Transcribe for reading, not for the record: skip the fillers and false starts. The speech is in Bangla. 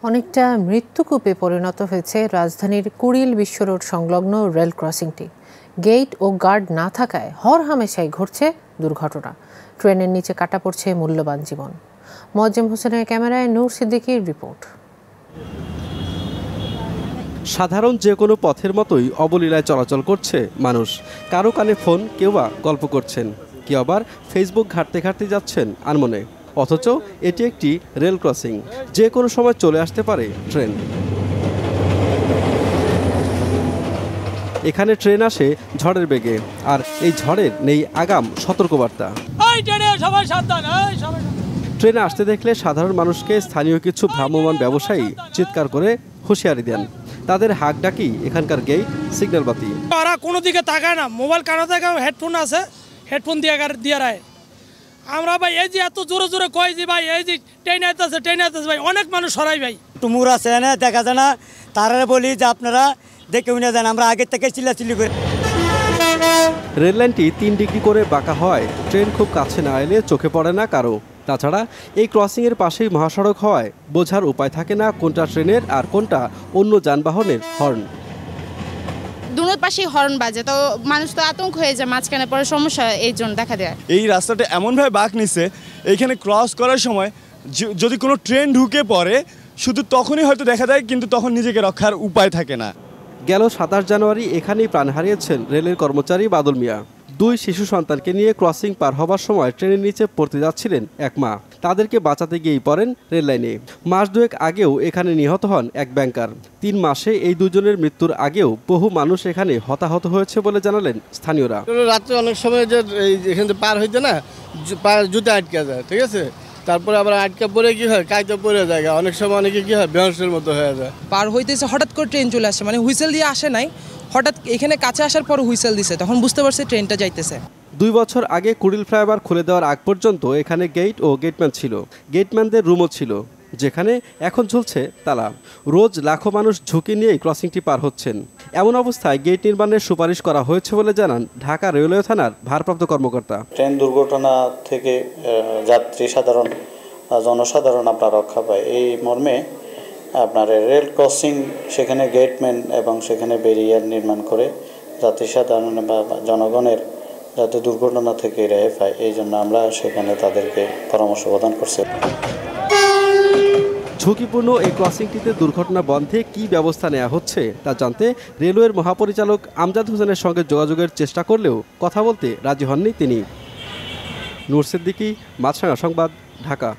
অনেকটা মৃত্যুকূপে পরিণত হয়েছে রাজধানীর কুড়িল বিশ্ব রোড সংলগ্ন রেল ক্রসিংটি। গেট ও গার্ড না থাকায় হরহামেশাই ঘটছে দুর্ঘটনা। ট্রেনের নিচে কাটা পড়ছে মূল্যবান জীবন। মোয়াজ্জেম হোসেনের ক্যামেরায় নূর সিদ্দিকীর রিপোর্ট। সাধারণ যে কোনো পথের মতোই অবলীলায় চলাচল করছে মানুষ। কারো কানে ফোন, কেউ বা গল্প করছেন, কেউ আবার ফেসবুক ঘাঁটতে ঘাঁটতে যাচ্ছেন আনমনে। অথচ এটি একটি রেল ক্রসিং, যে কোনো সময় চলে আসতে পারে ট্রেন। এখানে ট্রেন আসে ঝড়ের বেগে, আর এই ঝড়ের নেই আগাম সতর্কবার্তা। ট্রেনে আসতে দেখলে সাধারণ মানুষকে স্থানীয় কিছু ভ্রাম্যমাণ ব্যবসায়ী চিৎকার করে হুঁশিয়ারি দেন। তাদের হাক ডাকি এখানকার গেট, সিগন্যাল বাতি। ওরা কোনো দিকে তাকায় না, মোবাইল কানে থাকে, হেডফোন আছে, হেডফোন দিয়ে রায়। আমরা ভাই এই যে এত জোরে জোরে কয় যে ভাই এই যে ট্রেন আইতেছে ভাই, অনেক মানুষ সরাই ভাই। টুমুর আছে না, দেখা যায় না, তারা বলি যে আপনারা দেখে উনি যান, আমরা আগের থেকে চিল্লাচিল্লি করি। রেল লাইনটি 3 ডিগ্রি করে বাঁকা হয়, ট্রেন খুব কাছে না এলে চোখে পড়ে না কারো। তাছাড়া এই ক্রসিংয়ের পাশেই মহাসড়ক হওয়ায় বোঝার উপায় থাকে না কোনটা ট্রেনের আর কোনটা অন্য যানবাহনের হর্ন। দুনো পাশেই হর্ন বাজে, তো মানুষ তো আতঙ্ক হয়ে যায়, মাঝখানে পরে সমস্যা এই জন্য দেখা দেয়। এই রাস্তাটা এমনভাবে বাঁক নিছে, এইখানে ক্রস করার সময় যদি কোনো ট্রেন ঢুকে পড়ে শুধু তখনই হয়তো দেখা যায়, কিন্তু তখন নিজেকে রক্ষার উপায় থাকে না। গেল 27 জানুয়ারি এখানেই প্রাণ হারিয়েছেন রেলের কর্মচারী বাদল মিয়া। 2 শিশু সন্তানকে নিয়ে ক্রসিং পার হবার সময় ট্রেনের নিচে পড়তে যাচ্ছিলেন এক মা। তাদেরকে বাঁচাতে গিয়েই পড়েন রেল লাইনে। মাস দুয়েক আগেও এখানে নিহত হন এক ব্যাংকার। 3 মাসে এই দুজনের মৃত্যুর আগেও বহু মানুষ এখানে হতাহত হয়েছে বলে জানালেন স্থানীয়রা। রাত্রে অনেক সময় যে এখান থেকে পার হইতে না, জুতা আটকে যায়, ঠিক আছে, তারপরে আবার আটকা পড়ে কি হয়, কাইতে পড়ে যায়, অনেক সময় অনেকে কি হয় বেহোশের মতো হয়ে যায়। পার হইতেছে, হঠাৎ করে ট্রেন চলে আসে, মানে হুইসেল দিয়ে আসে নাই, হঠাৎ এখানে কাছে আসার পর হুইসেল দিছে, তখন বুঝতে পারছে ট্রেনটা যাইতেছে। 2 বছর আগে কুড়িল ফ্লাইওভার খুলে দেওয়ার আগ পর্যন্ত এখানে গেট ও গেটম্যান ছিল। গেটম্যানদের রুমও ছিল, যেখানে এখন ঝুলছে তালা। রোজ লাখো মানুষ ঝুঁকি নিয়েই ক্রসিংটি পার হচ্ছেন। এমন অবস্থায় গেট নির্মাণের সুপারিশ করা হয়েছে বলে জানান ঢাকা রেলওয়ে থানার ভারপ্রাপ্ত কর্মকর্তা। ট্রেন দুর্ঘটনা থেকে জনসাধারণ আপনার রক্ষা পায়, এই মর্মে আপনার রেল ক্রসিং সেখানে গেটম্যান এবং সেখানে ব্যারিয়ার নির্মাণ করে যাতে সাধারণ বা জনগণের যাতে দুর্ঘটনা থেকে রেহাই পায়, এই জন্য আমরা সেখানে তাদেরকে পরামর্শ প্রদান করছি। ঝুঁকিপূর্ণ এই ক্রসিংটিতে দুর্ঘটনা বন্ধে কী ব্যবস্থা নেওয়া হচ্ছে তা জানতে রেলওয়ের মহাপরিচালক আমজাদ হোসেনের সঙ্গে যোগাযোগের চেষ্টা করলেও কথা বলতে রাজি হননি তিনি। নূর সিদ্দিকী, মাছরাঙা সংবাদ, ঢাকা।